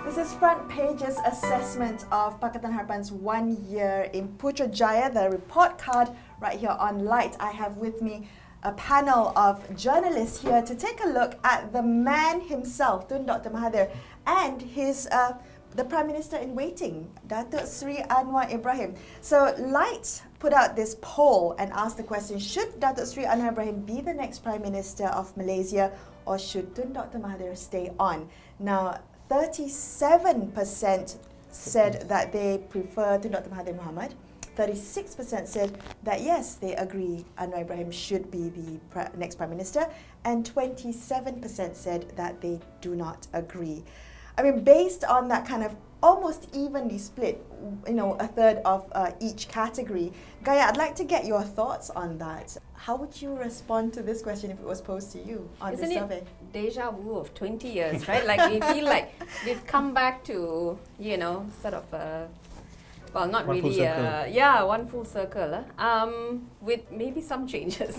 This is Front Page's assessment of Pakatan Harapan's 1 year in Putrajaya, the report card right here on Lite. I have with me a panel of journalists here to take a look at the man himself, Tun Dr. Mahathir, and the Prime Minister in waiting, Datuk Seri Anwar Ibrahim. So Lite put out this poll and asked the question, should Datuk Seri Anwar Ibrahim be the next Prime Minister of Malaysia, or should Tun Dr. Mahathir stay on? Now, 37% said that they prefer Tun Dr. Mahathir Mohamad. 36% said that yes, they agree Anwar Ibrahim should be the next Prime Minister, and 27% said that they do not agree. I mean, based on that kind of almost evenly split, a third of each category. Gaia, I'd like to get your thoughts on that. How would you respond to this question if it was posed to you on this survey? Isn't it deja vu of 20 years, right? Like we feel like we've come back to, sort of, well, not one really, one full circle, with maybe some changes.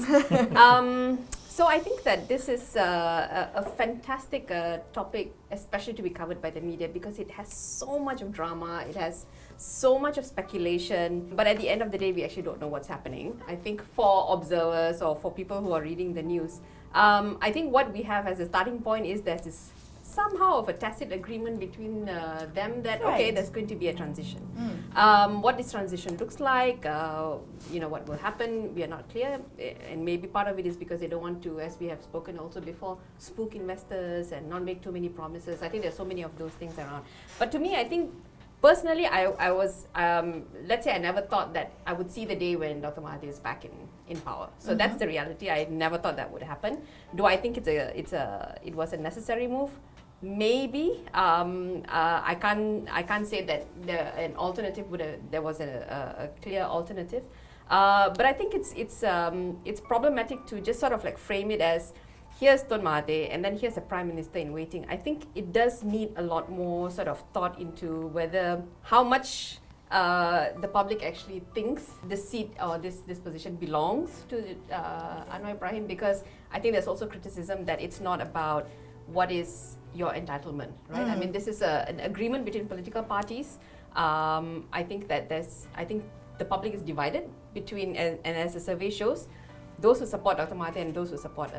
So I think that this is a fantastic topic, especially to be covered by the media, because it has so much of drama, it has so much of speculation, but at the end of the day, we actually don't know what's happening. I think for observers or for people who are reading the news, I think what we have as a starting point is there's this somehow of a tacit agreement between them that, okay, there's going to be a transition. What this transition looks like, what will happen, we are not clear, and maybe part of it is because they don't want to, as we have spoken also before, spook investors and not make too many promises. I think there's so many of those things around. But to me, I think, personally, I was, let's say I never thought that I would see the day when Dr. Mahathir is back in power. So that's the reality. I never thought that would happen. Do I think it was a necessary move? Maybe. I can't say that an alternative there was a clear alternative. But I think it's problematic to just sort of like frame it as, here's Tun Mahathir and then here's a Prime Minister in waiting. I think it does need a lot more sort of thought into how much the public actually thinks the seat or this position belongs to Anwar Ibrahim, because I think there's also criticism that it's not about what is your entitlement, right? I mean, this is an agreement between political parties. I think the public is divided between, and as the survey shows, those who support Dr. Mahathir and those who support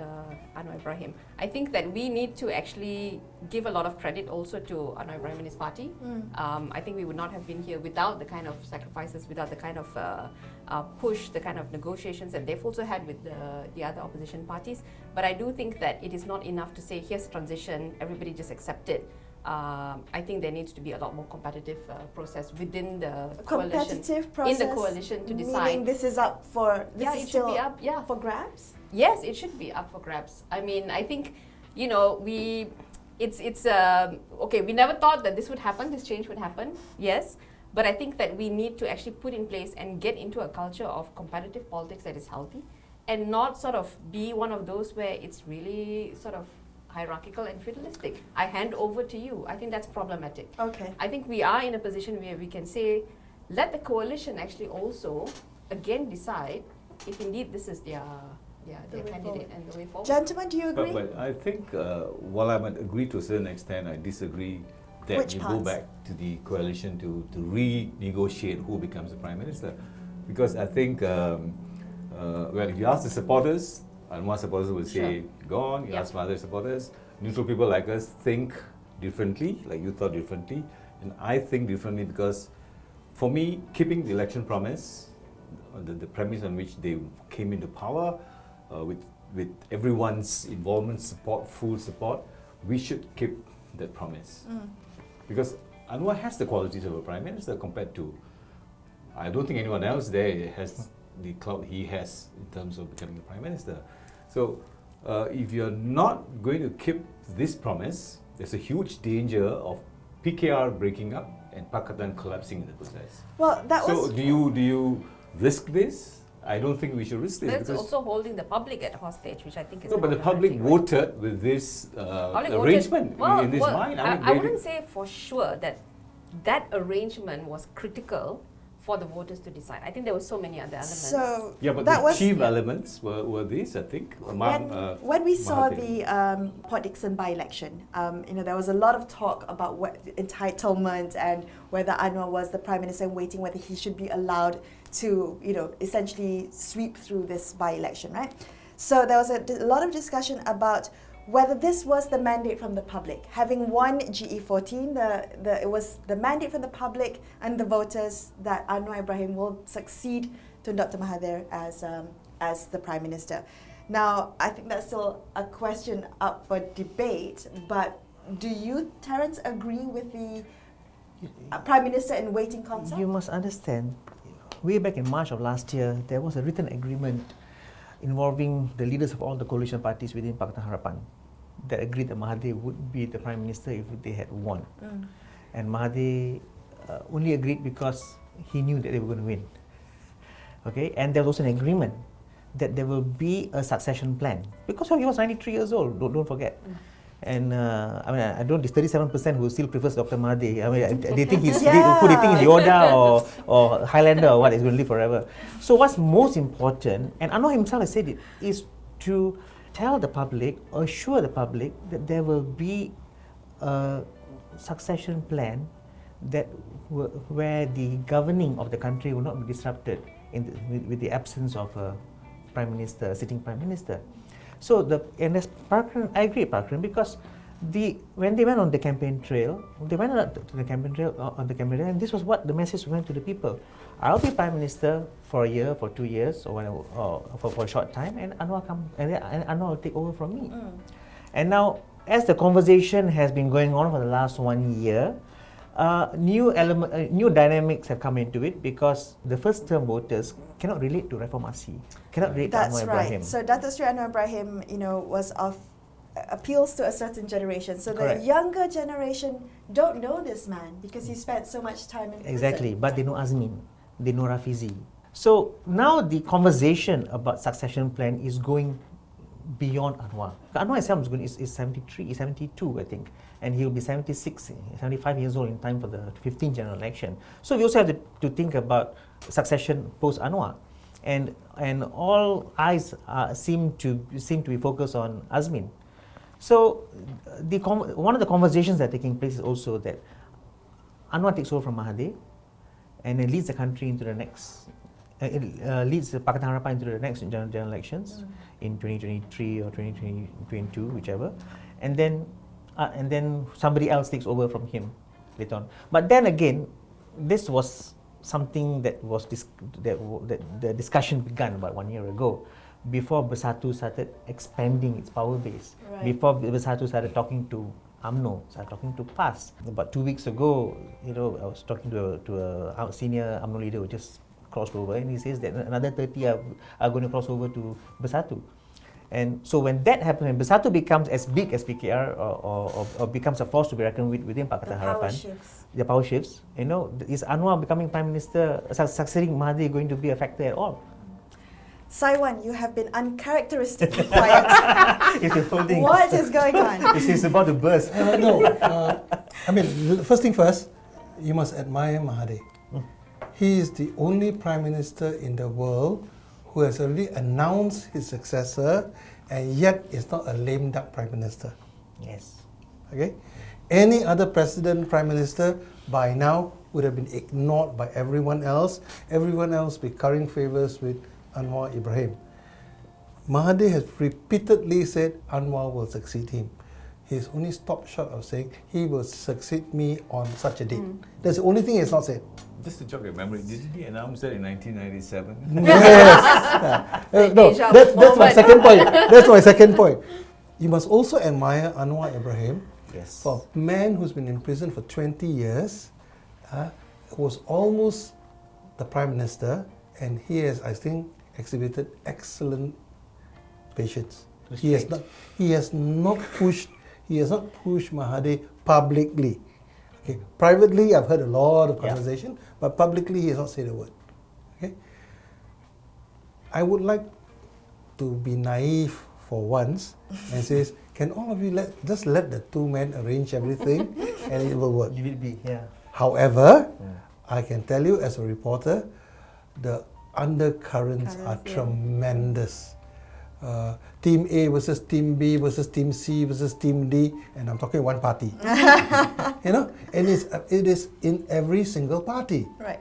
Anwar Ibrahim. I think that we need to actually give a lot of credit also to Anwar Ibrahim and his party. I think we would not have been here without the kind of sacrifices, without the kind of push, the kind of negotiations that they've also had with the other opposition parties. But I do think that it is not enough to say, here's transition, everybody just accept it. I think there needs to be a lot more competitive process within the coalition. Process, in the coalition to decide. Meaning this is up for for grabs? Yes, it should be up for grabs. I mean, I think, okay, we never thought that this would happen, this change would happen, yes. But I think that we need to actually put in place and get into a culture of competitive politics that is healthy, and not sort of be one of those where it's really sort of hierarchical and feudalistic. I hand over to you. I think that's problematic. Okay. I think we are in a position where we can say, let the coalition actually also again decide if indeed this is their candidate and the way forward. Gentlemen, do you agree? But I think while I might agree to a certain extent, I disagree that Which you parts? go back to the coalition to renegotiate who becomes the Prime Minister. Because I think, if you ask the supporters, Anwar supporters will say, gone. You ask other supporters, neutral people like us think differently, like you thought differently. And I think differently because, for me, keeping the election promise, the premise on which they came into power, with everyone's involvement, support, full support, we should keep that promise. Because Anwar has the qualities of a Prime Minister compared to, I don't think anyone else there has the clout he has in terms of becoming a Prime Minister. So if you're not going to keep this promise, there's a huge danger of PKR breaking up and Pakatan collapsing in the process. Well, so do you risk this? I don't think we should risk this. That's also holding the public at hostage, which I think is no, but the public voted with this arrangement in this mind. I wouldn't say for sure that arrangement was critical for the voters to decide. I think there were so many other elements. So Yeah, but that the was chief elements were these, I think. when we saw Mahathir. the Port Dickson by-election, there was a lot of talk about what entitlement and whether Anwar was the Prime Minister and waiting whether he should be allowed to, essentially sweep through this by-election, right? So there was a lot of discussion about whether this was the mandate from the public. Having won GE14, it was the mandate from the public and the voters that Anwar Ibrahim will succeed to Dr. Mahathir as the Prime Minister. Now, I think that's still a question up for debate, but do you, Terence, agree with the Prime Minister in waiting concept? You must understand, way back in March of last year, there was a written agreement involving the leaders of all the coalition parties within Pakatan Harapan that agreed that Mahathir would be the Prime Minister if they had won. And Mahathir only agreed because he knew that they were going to win. Okay, and there was also an agreement that there will be a succession plan because he was 93 years old. Don't forget. And I don't. This 37% who still prefers Dr. Mahathir. They think he's who they think is Yoda or Highlander or what is going to live forever. So what's most important, and Anwar himself has said it, is to tell the public, assure the public that there will be a succession plan that where the governing of the country will not be disrupted with the absence of a Prime Minister, a sitting Prime Minister. So I agree, Parkran, because when they went on the campaign trail, they went out to the campaign trail and this was what the message went to the people: I'll be Prime Minister for a year, for 2 years, or for a short time, and Anwar will take over from me. And now, as the conversation has been going on for the last 1 year, new dynamics have come into it because the first-term voters cannot relate to Reformasi, cannot relate to Anwar Ibrahim. So Datuk Seri Anwar Ibrahim, was of appeals to a certain generation. So Correct. the younger generation don't know this man because he spent so much time in prison. Exactly, but they know Azmin, they know Rafizi. So now the conversation about succession plan is going beyond Anwar. Anwar himself is 73, 72, I think, and he'll be 76, 75 years old in time for the 15th general election. So we also have to think about succession post Anwar, and all eyes seem to be focused on Azmin. So one of the conversations that are taking place is also that Anwar takes over from Mahathir and then leads the country into the next. Leads Pakatan Harapan into the next general elections in 2023 or 2022, whichever, and then somebody else takes over from him later on. But then again, this was something that was the discussion began about 1 year ago, before Bersatu started expanding its power base, before Bersatu started talking to UMNO, started talking to PAS. About 2 weeks ago, I was talking to a senior UMNO leader who just crossed over, and he says that another 30 are going to cross over to Bersatu. And so when that happens, when Bersatu becomes as big as PKR or becomes a force to be reckoned with within Pakatan Harapan, the power shifts. Is Anwar becoming Prime Minister, succeeding Mahathir, going to be a factor at all? Saiwan, you have been uncharacteristically quiet. What is going on? He's about to burst. First thing first, you must admire Mahathir. He is the only Prime Minister in the world who has already announced his successor and yet is not a lame duck Prime Minister. Yes. Okay? Any other President, Prime Minister, by now would have been ignored by everyone else. Everyone else be currying favours with Anwar Ibrahim. Mahathir has repeatedly said Anwar will succeed him. He's only stopped short of saying he will succeed me on such a date. That's the only thing he has not said. Just to jog your memory, didn't he announce that in 1997? Yes. No, that's my second point. That's my second point. You must also admire Anwar Ibrahim. Yes. For a man who's been in prison for 20 years, was almost the Prime Minister, and he has, I think, exhibited excellent patience. He has not pushed Mahathir publicly. Okay. Privately, I've heard a lot of conversation, but publicly, he has not said a word. Okay. I would like to be naive for once and says, can all of you just let the two men arrange everything and it will work. Leave it be, yeah. However, I can tell you as a reporter, the undercurrents are tremendous. Team A versus Team B versus Team C versus Team D, and I'm talking one party. You know, and it is in every single party. Right.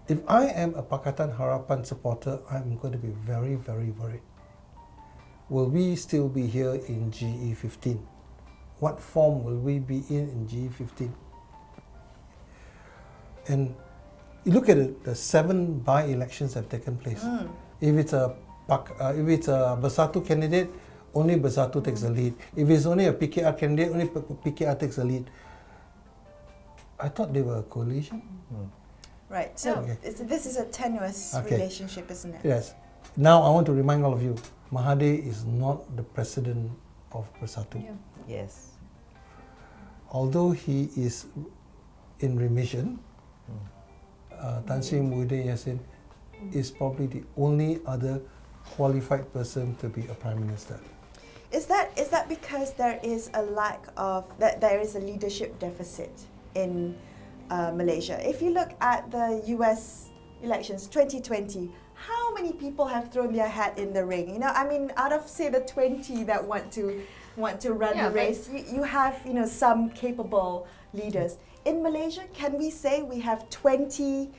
If I am a Pakatan Harapan supporter, I'm going to be very, very worried. Will we still be here in GE15? What form will we be in GE15? And you look at it, the 7 by-elections have taken place. If it's a Bersatu candidate, only Bersatu takes the lead. If it's only a PKR candidate, only PKR takes the lead. I thought they were a coalition. Right. So this is a tenuous relationship, isn't it? Yes. Now I want to remind all of you, Mahathir is not the president of Bersatu. Yes. Although he is in remission, Tan Sri Muhyiddin Yassin is probably the only other qualified person to be a prime minister. Is that because there is a lack of there is a leadership deficit in Malaysia? If you look at the US elections 2020, how many people have thrown their hat in the ring? You know, I mean, out of say the 20 that want to run the race, you have some capable leaders. In Malaysia, can we say we have 20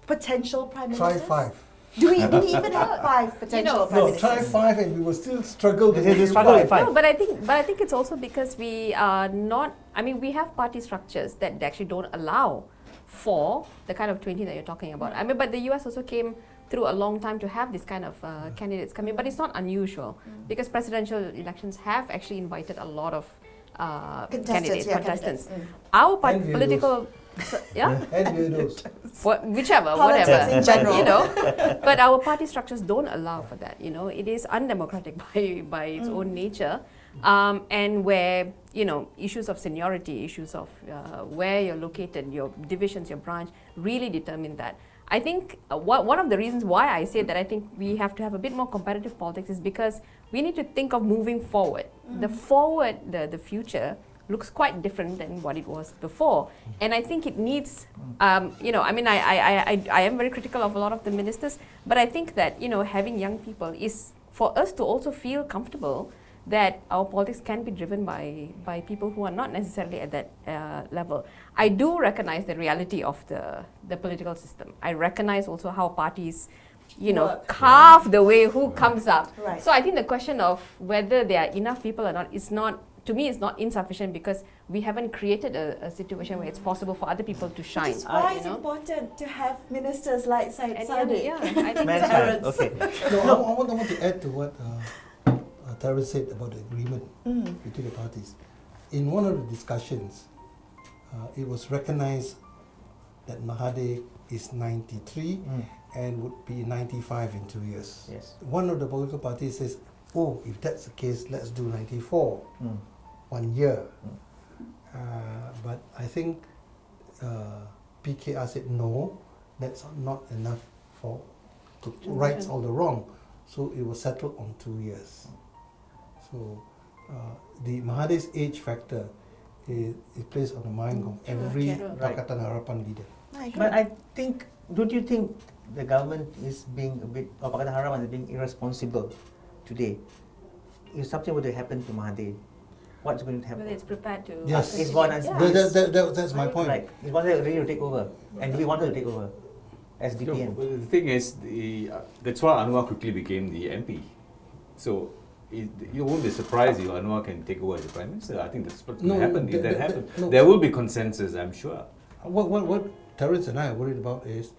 potential prime ministers? Try 5. Do we even have 5 potential prime ministers? Try 5 and we will still struggle with five. No, but I think it's also because we are not. I mean, we have party structures that actually don't allow for the kind of 20 that you're talking about. I mean, but the US also came through a long time to have this kind of candidates come in, but it's not unusual because presidential elections have actually invited a lot of contestants. Our political, and weirdos. whichever, Politics whatever, in general. you know, but our party structures don't allow for that. You know, it is undemocratic by its own nature, and where issues of seniority, issues of where you're located, your divisions, your branch, really determine that. I think one of the reasons why I say that I think we have to have a bit more competitive politics is because we need to think of moving forward. The future looks quite different than what it was before, and I think it needs. I mean, I am very critical of a lot of the ministers, but I think that having young people is for us to also feel comfortable that our politics can be driven by people who are not necessarily at that level. I do recognize the reality of the political system. I recognize also how parties, carve the way who comes up. Right. So I think the question of whether there are enough people or not is not, to me, is not insufficient because we haven't created a situation where it's possible for other people to shine. Which is why it's important to have ministers like Syed Saddiq. I think Management. Okay. No, I want to add to what Terence said about the agreement between the parties. In one of the discussions, it was recognized that Mahathir is 93 and would be 95 in 2 years. Yes. One of the political parties says, oh, if that's the case, let's do 94, 1 year. But I think PKR said, no, that's not enough to right all the wrong. So it was settled on 2 years. So the Mahathir's age factor is placed on the mind of every Pakatan Harapan leader. But I think, don't you think the government is being a bit, or Pakatan Harapan is being irresponsible today? If something were to happen to Mahathir, what's going to happen? whether it's prepared to. Yes. Is one as That's my point. Like, is one ready to take over? And we wanted to take over as DPM. The thing is, that's why Anwar quickly became the MP. So you won't be surprised if Anwar can take over as the Prime Minister. I think that's what's going to happen. If that happens, there will be consensus, I'm sure. What Terence and I are worried about is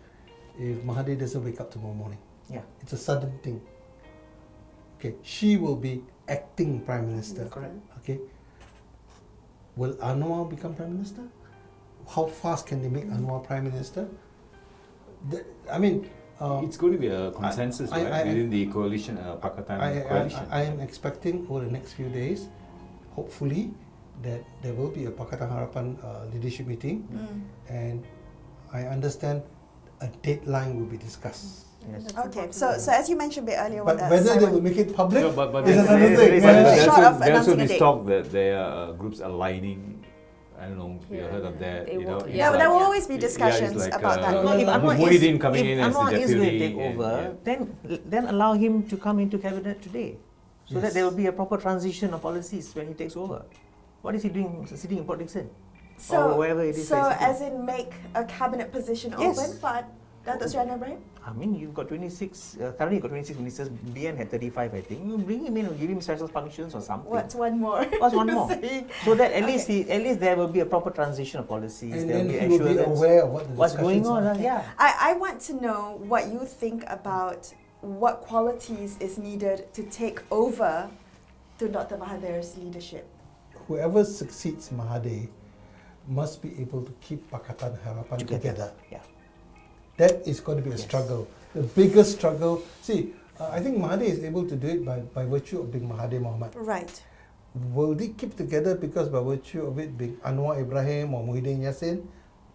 if Mahathir doesn't wake up tomorrow morning. Yeah. It's a sudden thing. Okay, she will be acting Prime Minister. Correct. Okay. Will Anwar become Prime Minister? How fast can they make Anwar Prime Minister? It's going to be a consensus within the coalition, Pakatan coalition. I am expecting over the next few days, hopefully, that there will be a Pakatan Harapan leadership meeting, and I understand a deadline will be discussed. Yes. Okay, so as you mentioned a bit earlier, But whether they will make it public but is another thing. Short of there's also announcing a this date. talk that there are groups aligning I don't know if you Yeah, heard of that. they You know, will- it's Yeah, but like- there will always be yeah, it's discussions like, about that. No, if Anwar Muhyiddin coming in as the Anwar is going to deputy take and- over, then allow him to come into cabinet today, so that Yes. there will be a proper transition of policies when he takes over. What is he doing sitting in Port Dickson? So, or wherever it is so that he's as in make a cabinet position Yes. open for Datuk Seri Anwar Ibrahim? I mean, you've got 26, currently you've got 26 ministers, BN had 35, I think. You bring him in or give him special functions or something. What's one more? What's one You're more? saying? So that at least Okay. at least there will be a proper transition of policies. And there then will be he will be assurance aware of what the what's going discussions on. are. Yeah. I want to know what you think about what qualities is needed to take over to Dr. Mahathir's leadership. Whoever succeeds Mahathir must be able to keep Pakatan Harapan together. Yeah. That is going to be a Yes. struggle. The biggest struggle. See, I think Mahathir is able to do it by virtue of being Mahathir Mohamad. Right. Will they keep together because by virtue of it being Anwar Ibrahim or Muhyiddin Yassin?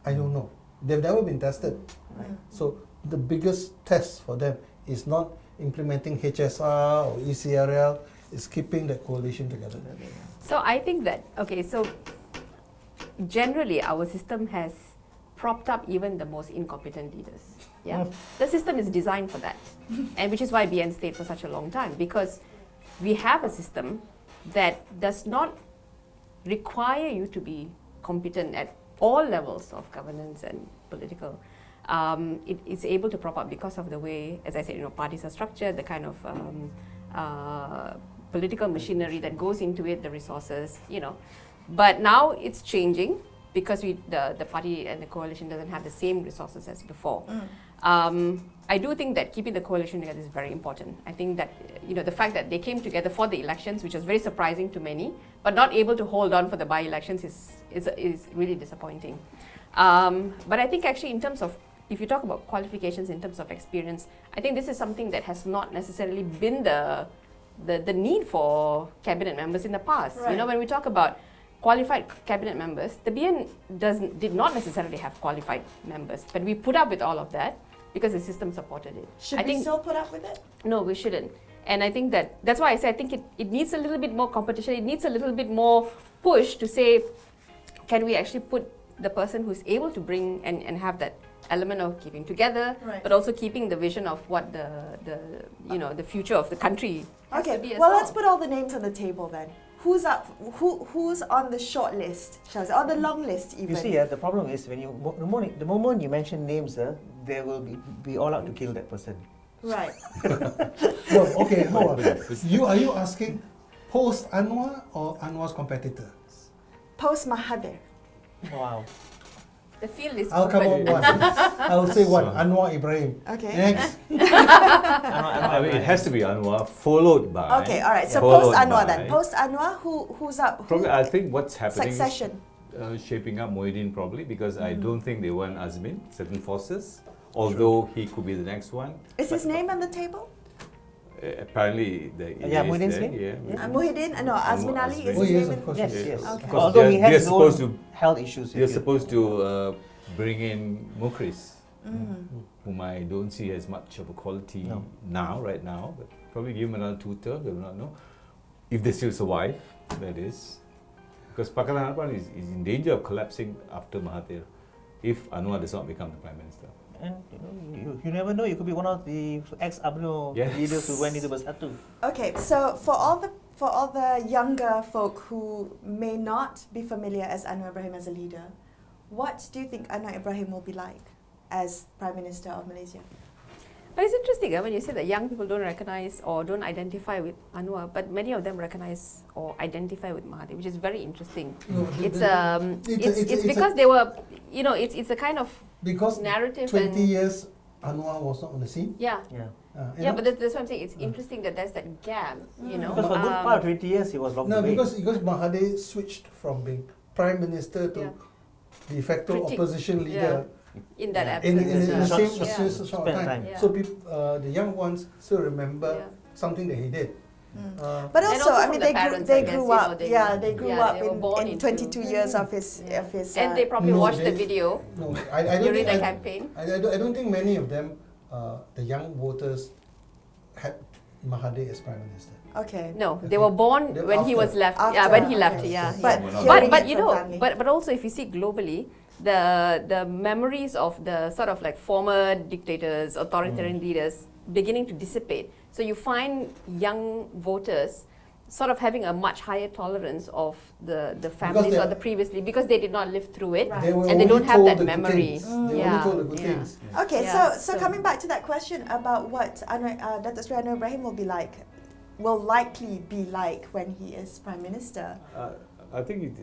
I don't know. They've never been tested. Mm. So the biggest test for them is not implementing HSR or ECRL, it's keeping the coalition together. So I think that, okay, so generally our system has propped up even the most incompetent leaders. Yeah, the system is designed for that, and which is why BN stayed for such a long time, because we have a system that does not require you to be competent at all levels of governance and political. It is able to prop up because of the way, as I said, parties are structured, the kind of political machinery that goes into it, the resources, But now it's changing because the party and the coalition doesn't have the same resources as before. I do think that keeping the coalition together is very important. I think that the fact that they came together for the elections, which was very surprising to many, but not able to hold on for the by-elections is really disappointing. But I think actually in terms of, if you talk about qualifications in terms of experience, I think this is something that has not necessarily been the need for cabinet members in the past. Right. When we talk about qualified cabinet members, the BN did not necessarily have qualified members, but we put up with all of that because the system supported it. Should I we think still put up with it? no, we shouldn't. And I think that's why I say I think it needs a little bit more competition. It needs a little bit more push to say, can we actually put the person who's able to bring and have that element of keeping together, Right. but also keeping the vision of what the future of the country has to be Okay, as well, let's put all the names on the table then. Who's up? Who's on the short list? Shall I say, on the long list even? You see, the problem is when the moment you mention names, they will be all out to kill that person. Right. No, okay, hold on. Are you asking post Anwar or Anwar's competitor? Post Mahathir. Wow. The field is I'll come up open. one. I'll say one. Anwar Ibrahim. Okay. Next. I mean, it has to be Anwar, followed by. Okay, all right. So followed post Anwar by- then. Post Anwar, who's up? Probably, I think what's happening is Succession. shaping up Muhyiddin probably, because I don't think they want Azmin, certain forces, although he could be the next one. Is his name on the table? Apparently, Yeah, Muhyiddin's name? Yeah. Muhyiddin? No, Azmin Ali is Oh, his yes, name. of course. Yes, yes. yes. Okay. Because Although he they're has his supposed own to health issues. they're if you- supposed to bring in Mukris, Mm. whom I don't see as much of a quality No. right now, but probably give him another 2 terms, we will not know. If they still survive, that is. Because Pakatan Harapan is in danger of collapsing after Mahathir, if Anwar does not become the Prime Minister. And you never know, you could be one of the ex-UMNO Yes. leaders who went into Bersatu. Okay, so for all the younger folk who may not be familiar as Anwar Ibrahim as a leader, what do you think Anwar Ibrahim will be like as Prime Minister of Malaysia? But it's interesting when you say that young people don't recognize or don't identify with Anwar, but many of them recognize or identify with Mahathir, which is very interesting. No, It's because they were, it's a kind of because narrative 20 and years Anwar was not on the scene. yeah. Yeah. Yeah, but that's what I'm saying. It's interesting that there's that gap, Because for a good part of 20 years he was locked No, away. because Mahathir switched from being Prime Minister to Yeah. de facto Critic. opposition leader in that in absence. the Short- same yeah. short Span of time. time. Yeah. So the young ones still remember Yeah. something that he did. But And also, also I from mean, the they parents, grew I guess, up. they They grew yeah, up they were born in into- 22 years of his. Yeah. Of his And they probably No, watched the they- video No, I don't during think the campaign. I don't think many of them, the young voters, had Mahathir as Prime Minister. Okay. No, they were born They're when he after. was left. After, Yeah, when he left. okay. Yeah. But Yeah. hearing But it you from know, family. but also if you see globally, the memories of the sort of like former dictators, authoritarian leaders beginning to dissipate. So you find young voters sort of having a much higher tolerance of the families they or are- the previously because they did not live through it. Right. They were And they only don't have told that the good memory. things. They were Yeah, only told the good yeah. things. Okay, Yeah, so so- coming back to that question about what Datuk Seri Anwar Ibrahim will likely be like when he is Prime Minister. I think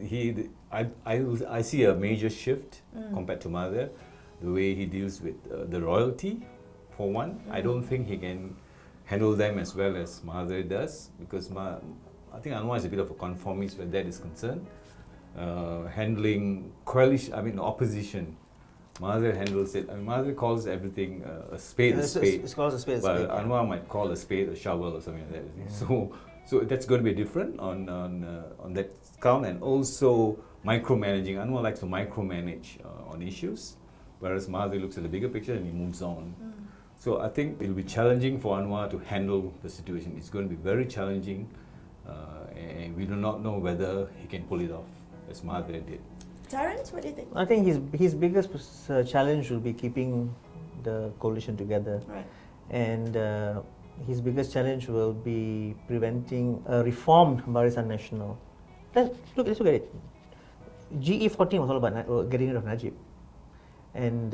I see a major shift compared to Mahathir, the way he deals with the royalty, for one. I don't think he can handle them as well as Mahathir does, because I think Anwar is a bit of a conformist where that is concerned. Handling coalition, opposition. Mahathir handles it. Mahathir calls everything a spade a spade. It's called a spade. But Anwar might call a spade a shovel or something like that. So that's going to be different on that count, and also micromanaging. Anwar likes to micromanage on issues, whereas Mahathir looks at the bigger picture and he moves on. So I think it will be challenging for Anwar to handle the situation. It's going to be very challenging, and we do not know whether he can pull it off as Mahathir did. Terence, what do you think? I think his biggest challenge will be keeping the coalition together, Right. and his biggest challenge will be preventing a reformed Barisan Nasional. Let's look at it. GE14 was all about getting rid of Najib, and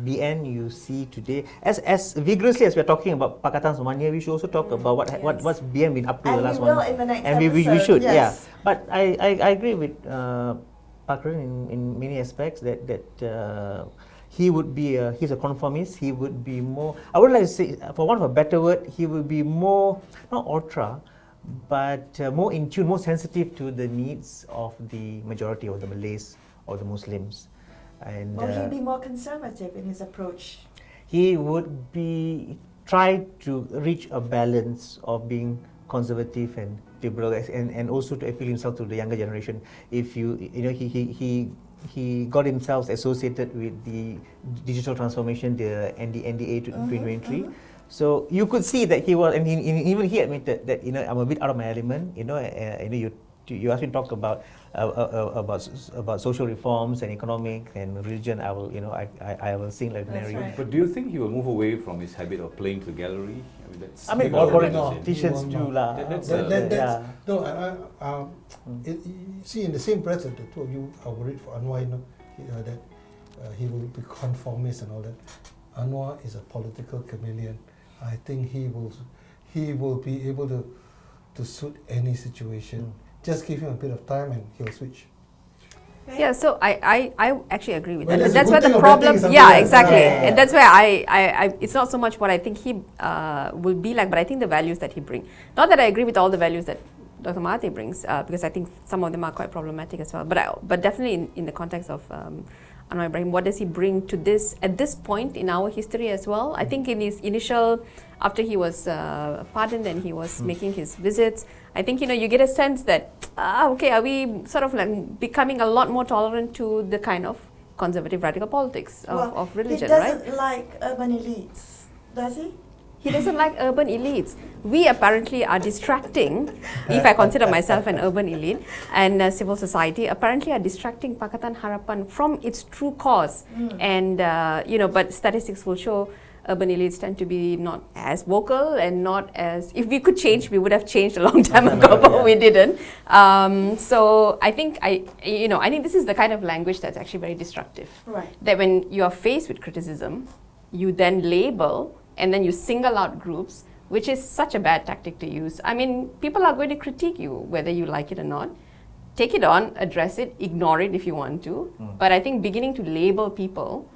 BN you see today as vigorously as we're talking about Pakatan Semuanya, we should also talk about what's BN been up to And the last we will one. in the next And episode. we should, yes. yeah. But I agree with Pakran in many aspects that he would be he's a conformist. He would be more, I would like to say, for want of a better word, he would be more, not ultra, but more in tune, more sensitive to the needs of the majority of the Malays or the Muslims. And Will he be more conservative in his approach? he would be try to reach a balance of being conservative and liberal, and also to appeal himself to the younger generation. If he got himself associated with the digital transformation, the NDA 2023. So you could see that he was, and even he admitted that I'm a bit out of my element. You asked me to talk about social reforms and economic and religion. I will sing like That's Mary. right. But do you think he will move away from his habit of playing to the gallery? I mean, because all of no. politicians He do will lah. not. That's That's, yeah. no, you see, in the same breath that the two of you are worried for Anwar, that he will be conformist and all that. Anwar is a political chameleon. I think he will be able to suit any situation. Just give him a bit of time and he'll switch. Yeah, so I actually agree with Well, that. that's And that's a where good the thing or bad problem. thing, something Yeah, like- exactly. yeah. And that's where I it's not so much what I think he will be like, but I think the values that he brings. Not that I agree with all the values that Dr. Mahathir brings, because I think some of them are quite problematic as well. But definitely in the context of Anwar Ibrahim, what does he bring to this at this point in our history as well? I think in his initial, after he was pardoned and he was making his visits, I think you get a sense that okay, are we sort of like becoming a lot more tolerant to the kind of conservative radical politics of religion, he right? doesn't like urban elites, does he? He doesn't like urban elites. We apparently are distracting, if I consider myself an urban elite, and civil society apparently are distracting Pakatan Harapan from its true cause. And, but statistics will show urban elites tend to be not as vocal and not as, if we could change, we would have changed a long time ago, but we didn't. So I think I think this is the kind of language that's actually very destructive. Right. That when you are faced with criticism, you then label and then you single out groups, which is such a bad tactic to use. I mean, people are going to critique you, whether you like it or not. Take it on, address it, ignore it if you want to. But I think beginning to label people,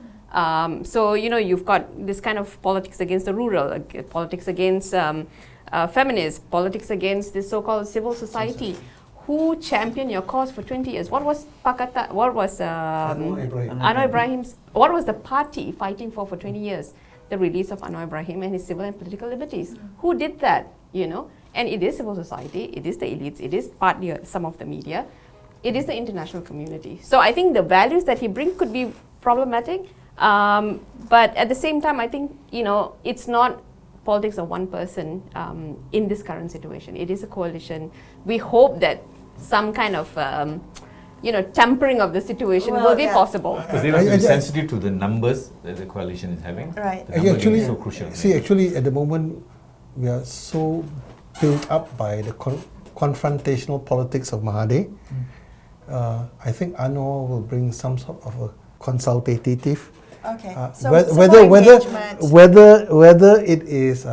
so you've got this kind of politics against the rural, politics against feminists, politics against this so-called civil society. Who championed your cause for 20 years? What was Anwar Ibrahim's, what was the party fighting for 20 years? The release of Anwar Ibrahim and his civil and political liberties. Who did that, And it is civil society, it is the elites, it is partly some of the media, it is the international community. So I think the values that he brings could be problematic, but at the same time, I think, it's not politics of one person in this current situation. It is a coalition. We hope that some kind of tempering of the situation will be possible. Because they must be sensitive to the numbers that the coalition is having. Right. The numbers Actually, is so crucial. see, actually, at the moment, we are so built up by the confrontational politics of Mahathir. I think Anwar will bring some sort of a consultative. Okay. So more engagement. whether it is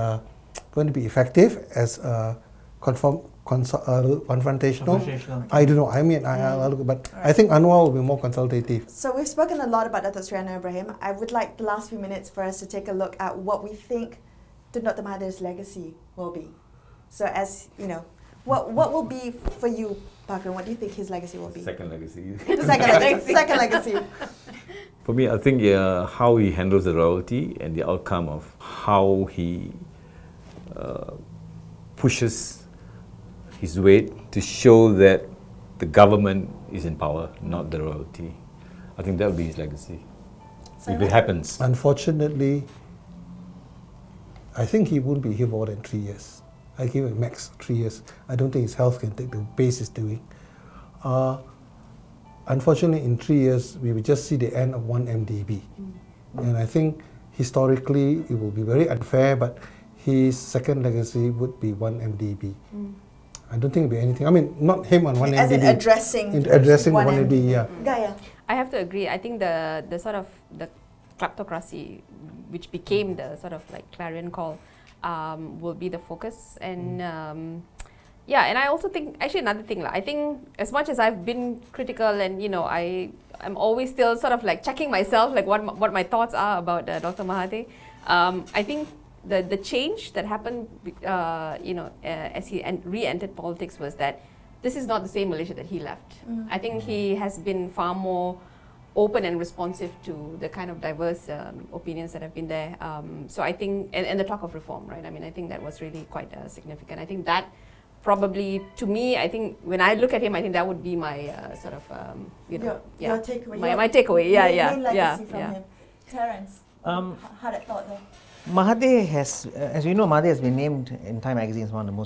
going to be effective as confrontational, I don't know. I mean, I'll look, but I think Anwar will be more consultative. So we've spoken a lot about Datuk Seri Anwar Ibrahim. I would like the last few minutes for us to take a look at what we think Dr. Mahathir's legacy will be. So as you know, what will be for you, Pakran? What do you think his legacy will be? Second legacy. Second legacy. For me, I think how he handles the royalty and the outcome of how he pushes his weight to show that the government is in power, not the royalty. I think that will be his legacy. So if it happens. Unfortunately, I think he won't be here more than 3 years. I give him max 3 years. I don't think his health can take the pace he's doing. Unfortunately, in 3 years, we will just see the end of one MDB. And I think historically, it will be very unfair, but his second legacy would be one MDB. I don't think it'll be anything. I mean, not him on one As MDB. in addressing one one MDB, yeah. Gaya. I have to agree. I think the sort of the kleptocracy, which became the sort of like clarion call, will be the focus. And and I also think, actually another thing, I think as much as I've been critical and I'm always still sort of like checking myself, like what my thoughts are about Dr. Mahathir. I think the change that happened, as he re-entered politics was that this is not the same Malaysia that he left. I think he has been far more open and responsive to the kind of diverse opinions that have been there. So I think, and the talk of reform, right? I mean, I think that was really quite significant. I think that probably, to me, I think when I look at him, I think that would be my sort of, your takeaway. My takeaway, main legacy from him. Terence, had that thought there? Mahathir has, as we know, Mahathir has been named in Time magazine as one of the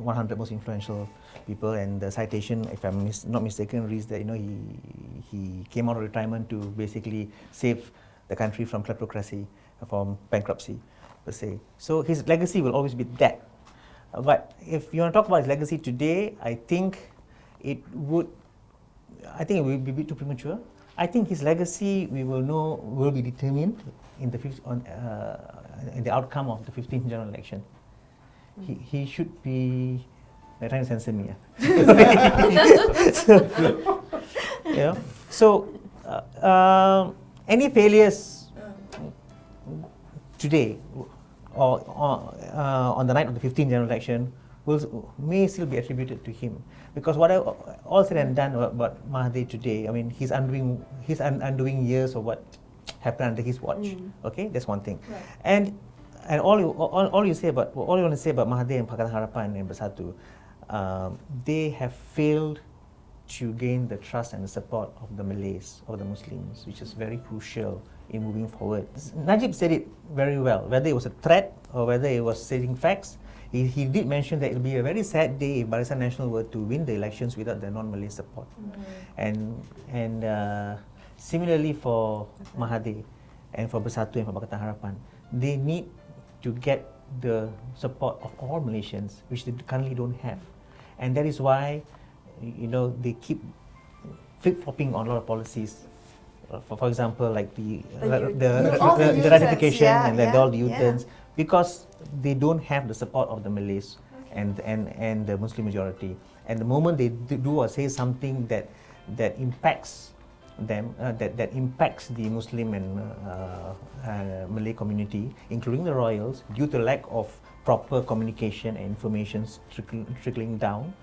100 most influential people, and the citation, if I'm not mistaken, reads that he came out of retirement to basically save the country from kleptocracy, from bankruptcy, per se. So his legacy will always be that. But if you want to talk about his legacy today, I think it will be a bit too premature. I think his legacy will be determined in the outcome of the 15th general election. He should be. They're trying to censor me. So any failures today or on the night of the 15th general election may still be attributed to him, because whatever all said and done about Mahathir today, I mean, he's undoing years of what happened under his watch. Okay, that's one thing. Right. And all you want to say about Mahathir and Pakatan Harapan and Bersatu, they have failed to gain the trust and the support of the Malays, of the Muslims, which is very crucial in moving forward. Najib said it very well, whether it was a threat or whether it was stating facts. He did mention that it will be a very sad day if Barisan Nasional were to win the elections without the non-Malay support. And similarly for Mahathir and for Bersatu and for Pakatan Harapan, they need to get the support of all Malaysians, which they currently don't have. And that is why, they keep flip-flopping on a lot of policies. For example, like the ratification and all the U-turns, because they don't have the support of the Malays and the Muslim majority. And the moment they do or say something that impacts them, that impacts the Muslim and Malay community, including the royals, due to lack of proper communication and information trickling down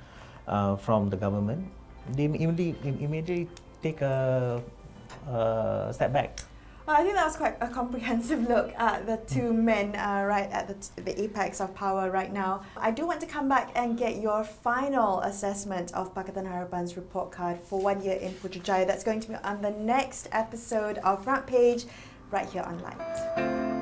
from the government, they immediately take a step back. Well, I think that was quite a comprehensive look at the two men right at the apex of power right now. I do want to come back and get your final assessment of Pakatan Harapan's report card for 1 year in Putrajaya. That's going to be on the next episode of Front Page right here on Lite.